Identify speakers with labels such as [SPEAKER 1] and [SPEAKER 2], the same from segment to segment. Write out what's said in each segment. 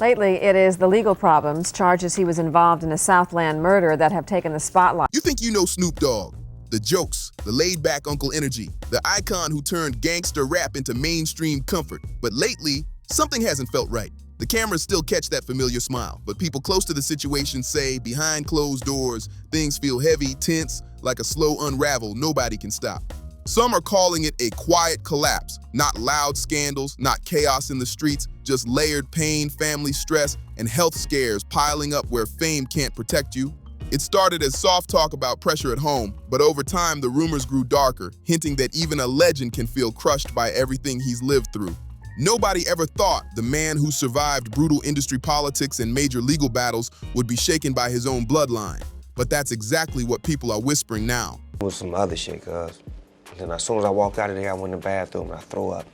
[SPEAKER 1] Lately, it is the legal problems, charges he was involved in a Southland murder, that have taken the spotlight.
[SPEAKER 2] You think you know Snoop Dogg? The jokes, the laid-back Uncle Energy, the icon who turned gangster rap into mainstream comfort. But lately, something hasn't felt right. The cameras still catch that familiar smile, but people close to the situation say, behind closed doors, things feel heavy, tense, like a slow unravel nobody can stop. Some are calling it a quiet collapse, not loud scandals, not chaos in the streets, just layered pain, family stress, and health scares piling up where fame can't protect you. It started as soft talk about pressure at home, but over time the rumors grew darker, hinting that even a legend can feel crushed by everything he's lived through. Nobody ever thought the man who survived brutal industry politics and major legal battles would be shaken by his own bloodline. But that's exactly what people are whispering now.
[SPEAKER 3] It was some other shit, cuz. Then as soon as I walked out of there, I went in the bathroom and I threw up.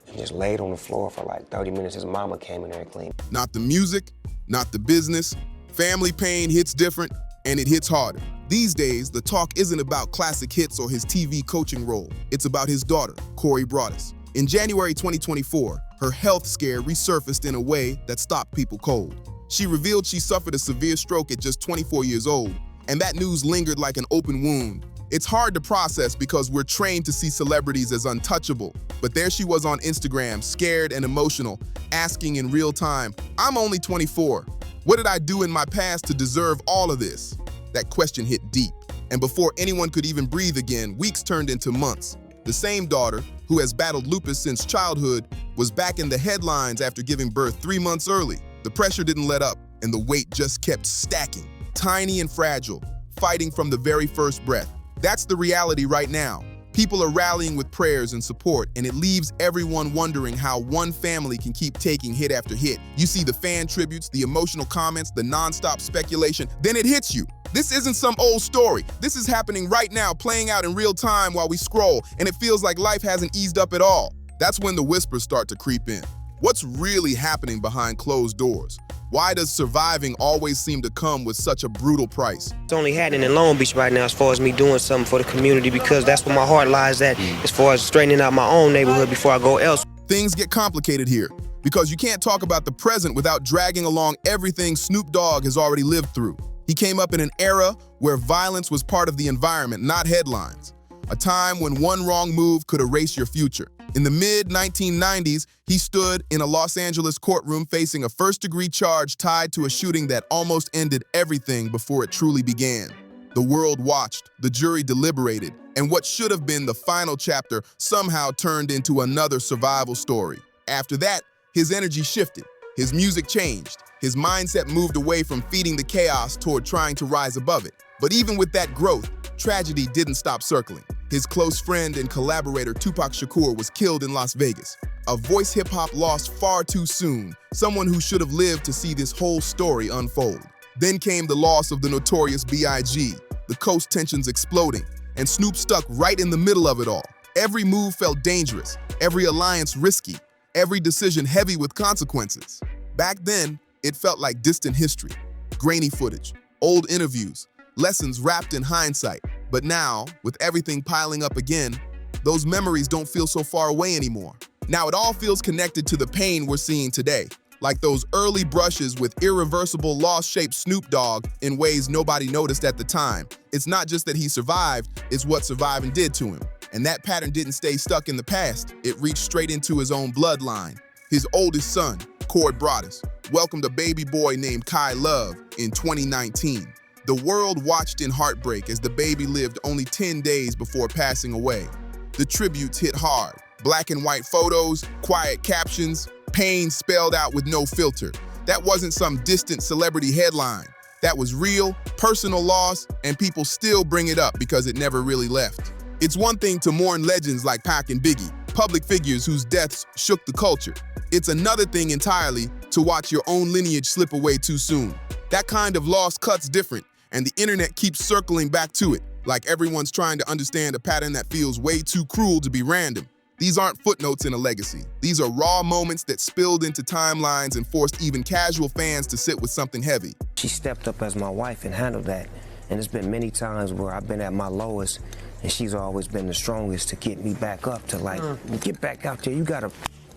[SPEAKER 3] And just laid on the floor for like 30 minutes. His mama came in there and cleaned.
[SPEAKER 2] Not the music, not the business. Family pain hits different, and it hits harder. These days, the talk isn't about classic hits or his TV coaching role. It's about his daughter, Shante Broadus. In January 2024, her health scare resurfaced in a way that stopped people cold. She revealed she suffered a severe stroke at just 24 years old, and that news lingered like an open wound. It's hard to process because we're trained to see celebrities as untouchable, but there she was on Instagram, scared and emotional, asking in real time, "I'm only 24. What did I do in my past to deserve all of this?" That question hit deep, and before anyone could even breathe again, weeks turned into months. The same daughter, who has battled lupus since childhood, was back in the headlines after giving birth 3 months early. The pressure didn't let up, and the weight just kept stacking. Tiny and fragile, fighting from the very first breath. That's the reality right now. People are rallying with prayers and support, and it leaves everyone wondering how one family can keep taking hit after hit. You see the fan tributes, the emotional comments, the nonstop speculation, then it hits you. This isn't some old story. This is happening right now, playing out in real time while we scroll, and it feels like life hasn't eased up at all. That's when the whispers start to creep in. What's really happening behind closed doors? Why does surviving always seem to come with such a brutal price?
[SPEAKER 3] It's only happening in Long Beach right now as far as me doing something for the community because that's where my heart lies at as far as straightening out my own neighborhood before I go elsewhere.
[SPEAKER 2] Things get complicated here because you can't talk about the present without dragging along everything Snoop Dogg has already lived through. He came up in an era where violence was part of the environment, not headlines. A time when one wrong move could erase your future. In the mid-1990s, he stood in a Los Angeles courtroom facing a first-degree charge tied to a shooting that almost ended everything before it truly began. The world watched, the jury deliberated, and what should have been the final chapter somehow turned into another survival story. After that, his energy shifted, his music changed, his mindset moved away from feeding the chaos toward trying to rise above it. But even with that growth, tragedy didn't stop circling. His close friend and collaborator Tupac Shakur was killed in Las Vegas. A voice hip-hop lost far too soon, someone who should have lived to see this whole story unfold. Then came the loss of the notorious B.I.G., the coast tensions exploding, and Snoop stuck right in the middle of it all. Every move felt dangerous, every alliance risky, every decision heavy with consequences. Back then, it felt like distant history, grainy footage, old interviews, lessons wrapped in hindsight. But now, with everything piling up again, those memories don't feel so far away anymore. Now it all feels connected to the pain we're seeing today, like those early brushes with irreversible loss-shaped Snoop Dogg in ways nobody noticed at the time. It's not just that he survived, it's what surviving did to him. And that pattern didn't stay stuck in the past, it reached straight into his own bloodline. His oldest son, Shante Broadus, welcomed a baby boy named Kai Love in 2019. The world watched in heartbreak as the baby lived only 10 days before passing away. The tributes hit hard. Black and white photos, quiet captions, pain spelled out with no filter. That wasn't some distant celebrity headline. That was real, personal loss, and people still bring it up because it never really left. It's one thing to mourn legends like Pac and Biggie, public figures whose deaths shook the culture. It's another thing entirely to watch your own lineage slip away too soon. That kind of loss cuts different, and the internet keeps circling back to it, like everyone's trying to understand a pattern that feels way too cruel to be random. These aren't footnotes in a legacy. These are raw moments that spilled into timelines and forced even casual fans to sit with something heavy.
[SPEAKER 3] She stepped up as my wife and handled that. And there's been many times where I've been at my lowest, and she's always been the strongest to get me back up to like, get back out there. You gotta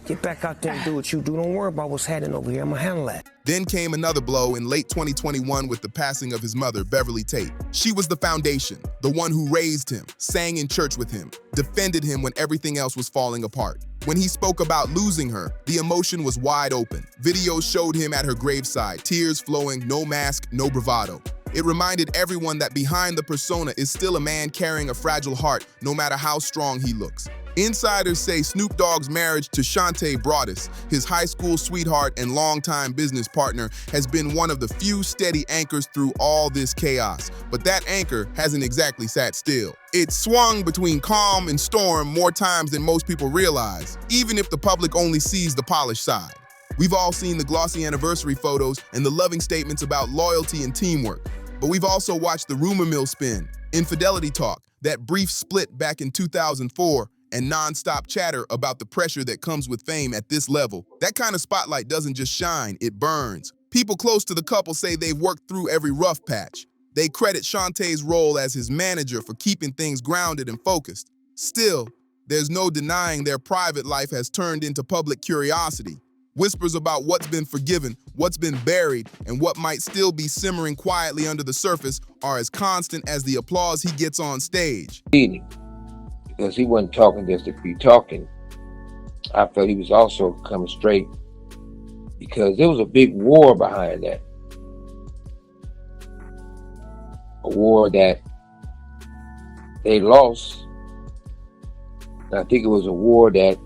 [SPEAKER 3] Get back out there and do what you do. Don't worry about what's happening over here. I'm gonna handle that.
[SPEAKER 2] Then came another blow in late 2021 with the passing of his mother, Beverly Tate. She was the foundation, the one who raised him, sang in church with him, defended him when everything else was falling apart. When he spoke about losing her, the emotion was wide open. Videos showed him at her graveside, tears flowing, no mask, no bravado. It reminded everyone that behind the persona is still a man carrying a fragile heart, no matter how strong he looks. Insiders say Snoop Dogg's marriage to Shante Broadus, his high school sweetheart and longtime business partner, has been one of the few steady anchors through all this chaos. But that anchor hasn't exactly sat still. It's swung between calm and storm more times than most people realize, even if the public only sees the polished side. We've all seen the glossy anniversary photos and the loving statements about loyalty and teamwork. But we've also watched the rumor mill spin, infidelity talk, that brief split back in 2004, and non-stop chatter about the pressure that comes with fame at this level. That kind of spotlight doesn't just shine, it burns. People close to the couple say they've worked through every rough patch. They credit Shante's role as his manager for keeping things grounded and focused. Still, there's no denying their private life has turned into public curiosity. Whispers about what's been forgiven, what's been buried, and what might still be simmering quietly under the surface are as constant as the applause he gets on stage.
[SPEAKER 4] Because he wasn't talking just to be talking. I felt he was also coming straight because there was a big war behind that. A war that they lost. And I think it was a war that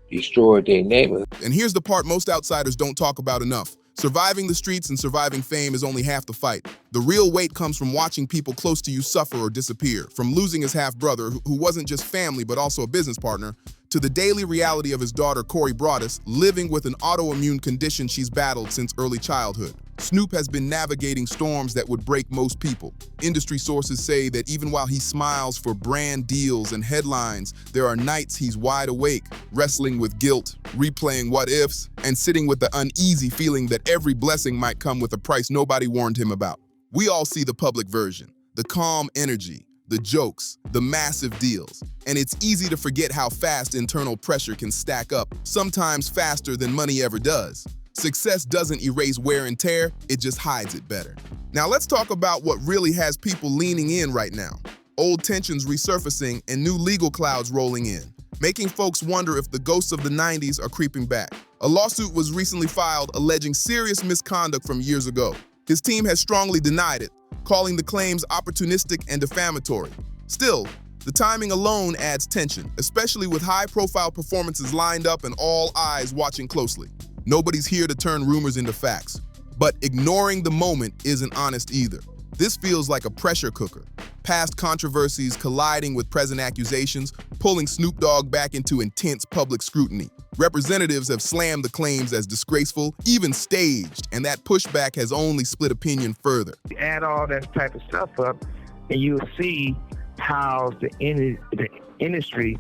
[SPEAKER 4] destroyed their neighborhood.
[SPEAKER 2] And here's the part most outsiders don't talk about enough. Surviving the streets and surviving fame is only half the fight. The real weight comes from watching people close to you suffer or disappear, from losing his half-brother, who wasn't just family but also a business partner, to the daily reality of his daughter, Shante Broadus, living with an autoimmune condition she's battled since early childhood. Snoop has been navigating storms that would break most people. Industry sources say that even while he smiles for brand deals and headlines, there are nights he's wide awake, wrestling with guilt, replaying what-ifs, and sitting with the uneasy feeling that every blessing might come with a price nobody warned him about. We all see the public version, the calm energy, the jokes, the massive deals. And it's easy to forget how fast internal pressure can stack up, sometimes faster than money ever does. Success doesn't erase wear and tear, it just hides it better. Now let's talk about what really has people leaning in right now. Old tensions resurfacing and new legal clouds rolling in, making folks wonder if the ghosts of the 90s are creeping back. A lawsuit was recently filed alleging serious misconduct from years ago. His team has strongly denied it, calling the claims opportunistic and defamatory. Still, the timing alone adds tension, especially with high-profile performances lined up and all eyes watching closely. Nobody's here to turn rumors into facts, but ignoring the moment isn't honest either. This feels like a pressure cooker. Past controversies colliding with present accusations, pulling Snoop Dogg back into intense public scrutiny. Representatives have slammed the claims as disgraceful, even staged, and that pushback has only split opinion further.
[SPEAKER 5] You add all that type of stuff up, and you'll see how the industry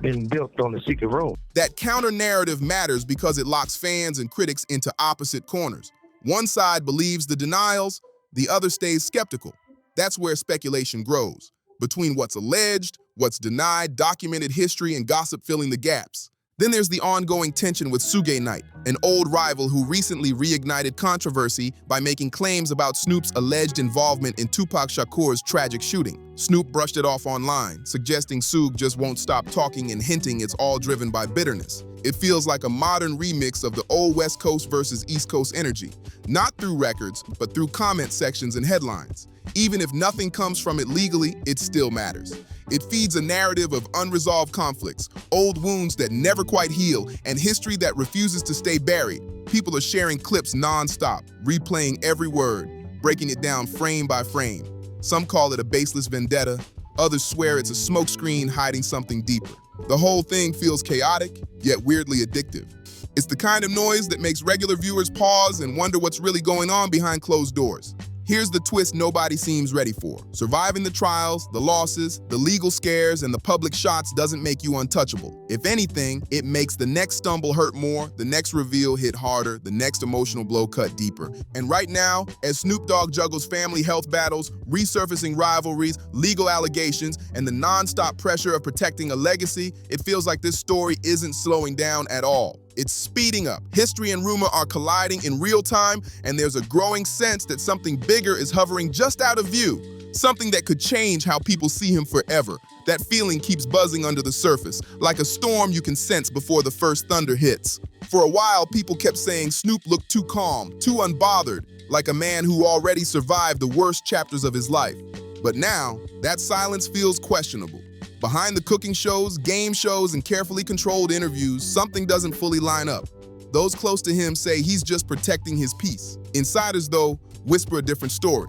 [SPEAKER 5] been built on the secret room.
[SPEAKER 2] That counter-narrative matters because it locks fans and critics into opposite corners. One side believes the denials, the other stays skeptical. That's where speculation grows, between what's alleged, what's denied, documented history, and gossip filling the gaps. Then there's the ongoing tension with Suge Knight, an old rival who recently reignited controversy by making claims about Snoop's alleged involvement in Tupac Shakur's tragic shooting. Snoop brushed it off online, suggesting Suge just won't stop talking and hinting it's all driven by bitterness. It feels like a modern remix of the old West Coast versus East Coast energy, not through records, but through comment sections and headlines. Even if nothing comes from it legally, it still matters. It feeds a narrative of unresolved conflicts, old wounds that never quite heal, and history that refuses to stay buried. People are sharing clips non-stop, replaying every word, breaking it down frame by frame. Some call it a baseless vendetta, others swear it's a smokescreen hiding something deeper. The whole thing feels chaotic, yet weirdly addictive. It's the kind of noise that makes regular viewers pause and wonder what's really going on behind closed doors. Here's the twist nobody seems ready for. Surviving the trials, the losses, the legal scares, and the public shots doesn't make you untouchable. If anything, it makes the next stumble hurt more, the next reveal hit harder, the next emotional blow cut deeper. And right now, as Snoop Dogg juggles family health battles, resurfacing rivalries, legal allegations, and the non-stop pressure of protecting a legacy, it feels like this story isn't slowing down at all. It's speeding up. History and rumor are colliding in real time, and there's a growing sense that something bigger is hovering just out of view. Something that could change how people see him forever. That feeling keeps buzzing under the surface, like a storm you can sense before the first thunder hits. For a while, people kept saying Snoop looked too calm, too unbothered, like a man who already survived the worst chapters of his life. But now, that silence feels questionable. Behind the cooking shows, game shows, and carefully controlled interviews, something doesn't fully line up. Those close to him say he's just protecting his peace. Insiders, though, whisper a different story.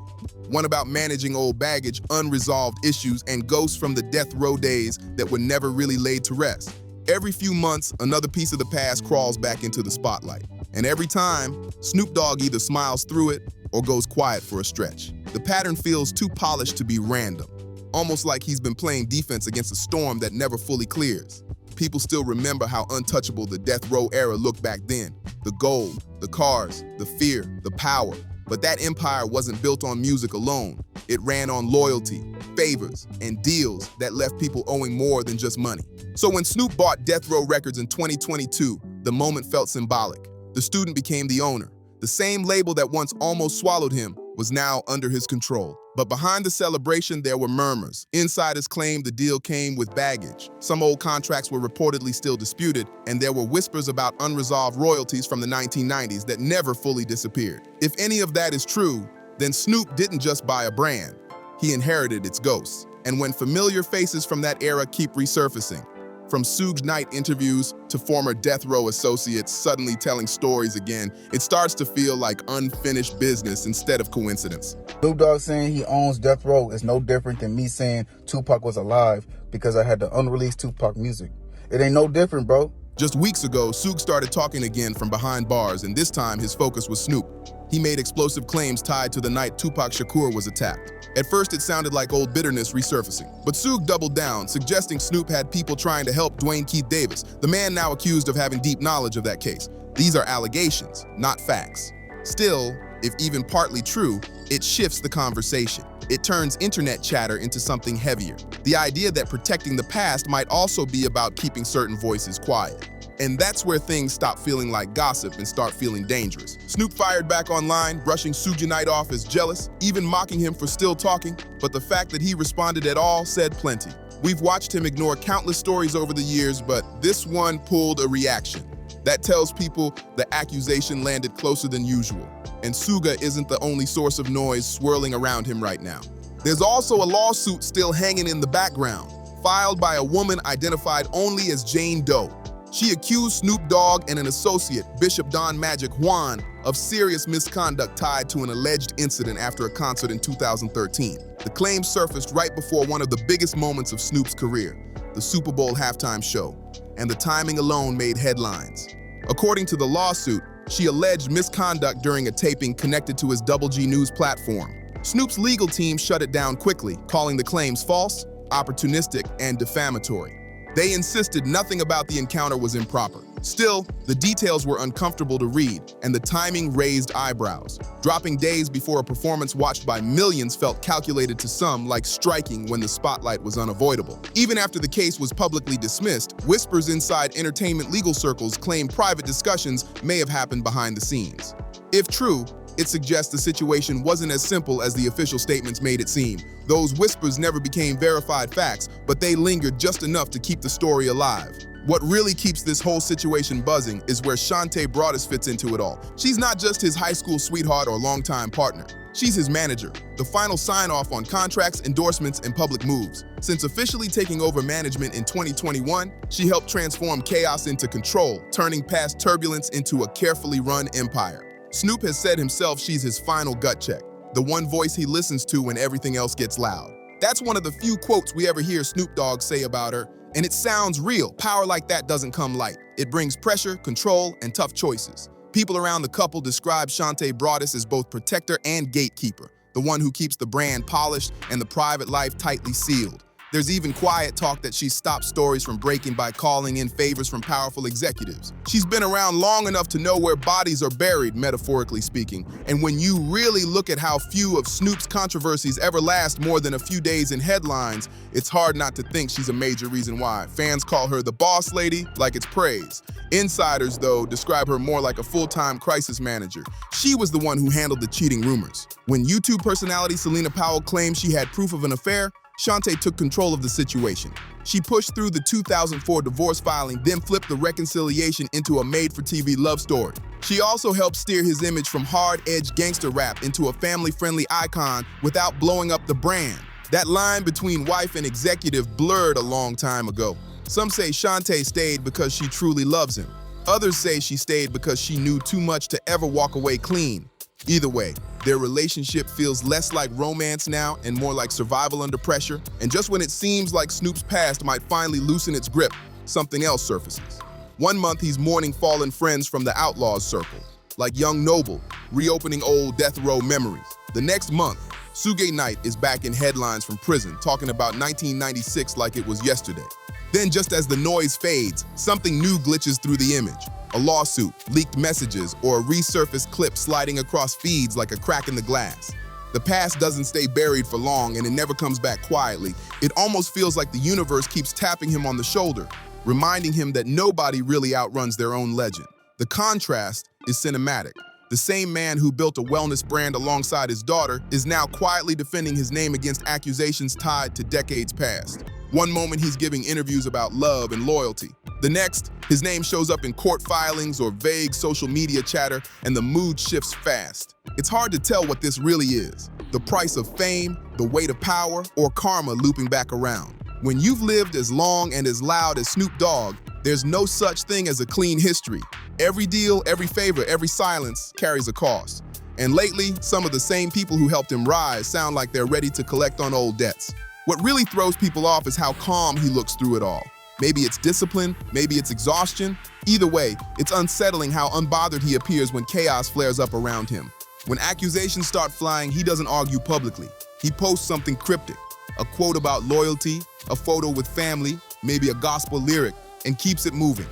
[SPEAKER 2] One about managing old baggage, unresolved issues, and ghosts from the death row days that were never really laid to rest. Every few months, another piece of the past crawls back into the spotlight. And every time, Snoop Dogg either smiles through it or goes quiet for a stretch. The pattern feels too polished to be random. Almost like he's been playing defense against a storm that never fully clears. People still remember how untouchable the death row era looked back then. The gold, the cars, the fear, the power. But that empire wasn't built on music alone. It ran on loyalty, favors, and deals that left people owing more than just money. So when Snoop bought Death Row Records in 2022, the moment felt symbolic. The student became the owner. The same label that once almost swallowed him was now under his control. But behind the celebration, there were murmurs. Insiders claimed the deal came with baggage. Some old contracts were reportedly still disputed, and there were whispers about unresolved royalties from the 1990s that never fully disappeared. If any of that is true, then Snoop didn't just buy a brand. He inherited its ghosts. And when familiar faces from that era keep resurfacing, from Suge Knight interviews to former Death Row associates suddenly telling stories again, it starts to feel like unfinished business instead of coincidence.
[SPEAKER 6] Snoop Dogg saying he owns Death Row is no different than me saying Tupac was alive because I had the unreleased Tupac music. It ain't no different, bro.
[SPEAKER 2] Just weeks ago, Suge started talking again from behind bars, and this time his focus was Snoop. He made explosive claims tied to the night Tupac Shakur was attacked. At first, it sounded like old bitterness resurfacing, but Suge doubled down, suggesting Snoop had people trying to help Dwayne Keith Davis, the man now accused of having deep knowledge of that case. These are allegations, not facts. Still, if even partly true, it shifts the conversation. It turns internet chatter into something heavier. The idea that protecting the past might also be about keeping certain voices quiet. And that's where things stop feeling like gossip and start feeling dangerous. Snoop fired back online, brushing Suge Knight off as jealous, even mocking him for still talking, but the fact that he responded at all said plenty. We've watched him ignore countless stories over the years, but this one pulled a reaction. That tells people the accusation landed closer than usual. And Suga isn't the only source of noise swirling around him right now. There's also a lawsuit still hanging in the background, filed by a woman identified only as Jane Doe. She accused Snoop Dogg and an associate, Bishop Don Magic Juan, of serious misconduct tied to an alleged incident after a concert in 2013. The claim surfaced right before one of the biggest moments of Snoop's career, the Super Bowl halftime show, and the timing alone made headlines. According to the lawsuit, she alleged misconduct during a taping connected to his Double G News platform. Snoop's legal team shut it down quickly, calling the claims false, opportunistic, and defamatory. They insisted nothing about the encounter was improper. Still, the details were uncomfortable to read, and the timing raised eyebrows. Dropping days before a performance watched by millions felt calculated to some like striking when the spotlight was unavoidable. Even after the case was publicly dismissed, whispers inside entertainment legal circles claim private discussions may have happened behind the scenes. If true, it suggests the situation wasn't as simple as the official statements made it seem. Those whispers never became verified facts, but they lingered just enough to keep the story alive. What really keeps this whole situation buzzing is where Shante Broadus fits into it all. She's not just his high school sweetheart or longtime partner. She's his manager, the final sign-off on contracts, endorsements, and public moves. Since officially taking over management in 2021, she helped transform chaos into control, turning past turbulence into a carefully run empire. Snoop has said himself she's his final gut check, the one voice he listens to when everything else gets loud. That's one of the few quotes we ever hear Snoop Dogg say about her, and it sounds real. Power like that doesn't come light. It brings pressure, control, and tough choices. People around the couple describe Shante Broadus as both protector and gatekeeper, the one who keeps the brand polished and the private life tightly sealed. There's even quiet talk that she's stopped stories from breaking by calling in favors from powerful executives. She's been around long enough to know where bodies are buried, metaphorically speaking. And when you really look at how few of Snoop's controversies ever last more than a few days in headlines, it's hard not to think she's a major reason why. Fans call her the boss lady, like it's praise. Insiders, though, describe her more like a full-time crisis manager. She was the one who handled the cheating rumors. When YouTube personality Selena Powell claimed she had proof of an affair, Shante took control of the situation. She pushed through the 2004 divorce filing, then flipped the reconciliation into a made-for-TV love story. She also helped steer his image from hard-edged gangster rap into a family-friendly icon without blowing up the brand. That line between wife and executive blurred a long time ago. Some say Shante stayed because she truly loves him. Others say she stayed because she knew too much to ever walk away clean. Either way, their relationship feels less like romance now and more like survival under pressure. And just when it seems like Snoop's past might finally loosen its grip, something else surfaces. One month he's mourning fallen friends from the Outlaws circle, like Young Noble, reopening old death row memories. The next month, Suge Knight is back in headlines from prison, talking about 1996 like it was yesterday. Then just as the noise fades, something new glitches through the image. A lawsuit, leaked messages, or a resurfaced clip sliding across feeds like a crack in the glass. The past doesn't stay buried for long and it never comes back quietly. It almost feels like the universe keeps tapping him on the shoulder, reminding him that nobody really outruns their own legend. The contrast is cinematic. The same man who built a wellness brand alongside his daughter is now quietly defending his name against accusations tied to decades past. One moment he's giving interviews about love and loyalty. The next, his name shows up in court filings or vague social media chatter, and the mood shifts fast. It's hard to tell what this really is: the price of fame, the weight of power, or karma looping back around. When you've lived as long and as loud as Snoop Dogg, there's no such thing as a clean history. Every deal, every favor, every silence carries a cost. And lately, some of the same people who helped him rise sound like they're ready to collect on old debts. What really throws people off is how calm he looks through it all. Maybe it's discipline, maybe it's exhaustion. Either way, it's unsettling how unbothered he appears when chaos flares up around him. When accusations start flying, he doesn't argue publicly. He posts something cryptic, a quote about loyalty, a photo with family, maybe a gospel lyric, and keeps it moving.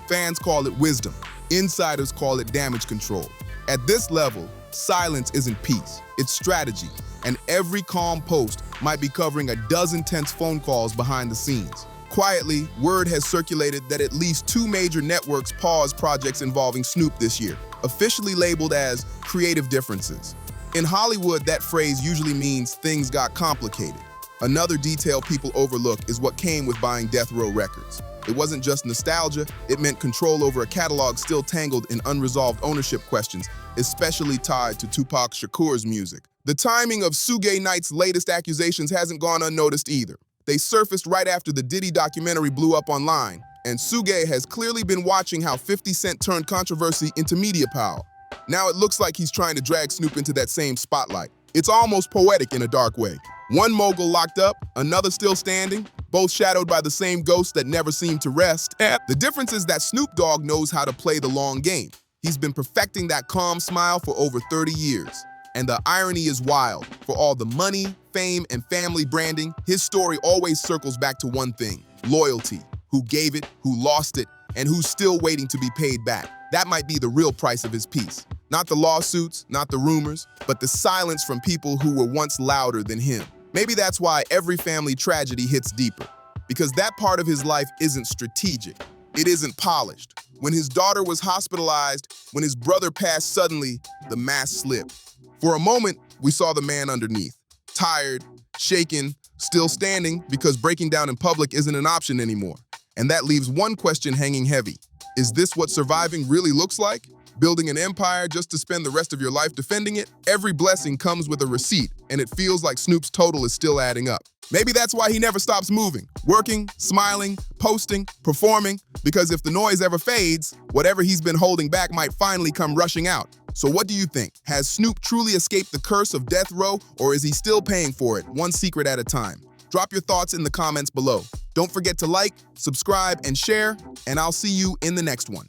[SPEAKER 2] Fans call it wisdom. Insiders call it damage control. At this level, silence isn't peace, it's strategy. And every calm post might be covering a dozen tense phone calls behind the scenes. Quietly, word has circulated that at least 2 major networks paused projects involving Snoop this year, officially labeled as creative differences. In Hollywood, that phrase usually means things got complicated. Another detail people overlook is what came with buying Death Row Records. It wasn't just nostalgia, it meant control over a catalog still tangled in unresolved ownership questions, especially tied to Tupac Shakur's music. The timing of Suge Knight's latest accusations hasn't gone unnoticed either. They surfaced right after the Diddy documentary blew up online, and Suge has clearly been watching how 50 Cent turned controversy into media power. Now it looks like he's trying to drag Snoop into that same spotlight. It's almost poetic in a dark way. One mogul locked up, another still standing, both shadowed by the same ghosts that never seem to rest. The difference is that Snoop Dogg knows how to play the long game. He's been perfecting that calm smile for over 30 years. And the irony is wild. For all the money, fame, and family branding, his story always circles back to one thing: loyalty. Who gave it, who lost it, and who's still waiting to be paid back. That might be the real price of his piece. Not the lawsuits, not the rumors, but the silence from people who were once louder than him. Maybe that's why every family tragedy hits deeper, because that part of his life isn't strategic. It isn't polished. When his daughter was hospitalized, when his brother passed suddenly, the mask slipped. For a moment, we saw the man underneath, tired, shaken, still standing because breaking down in public isn't an option anymore. And that leaves one question hanging heavy. Is this what surviving really looks like? Building an empire just to spend the rest of your life defending it? Every blessing comes with a receipt, and it feels like Snoop's total is still adding up. Maybe that's why he never stops moving, working, smiling, posting, performing, because if the noise ever fades, whatever he's been holding back might finally come rushing out. So what do you think? Has Snoop truly escaped the curse of death row, or is he still paying for it, one secret at a time? Drop your thoughts in the comments below. Don't forget to like, subscribe, and share, and I'll see you in the next one.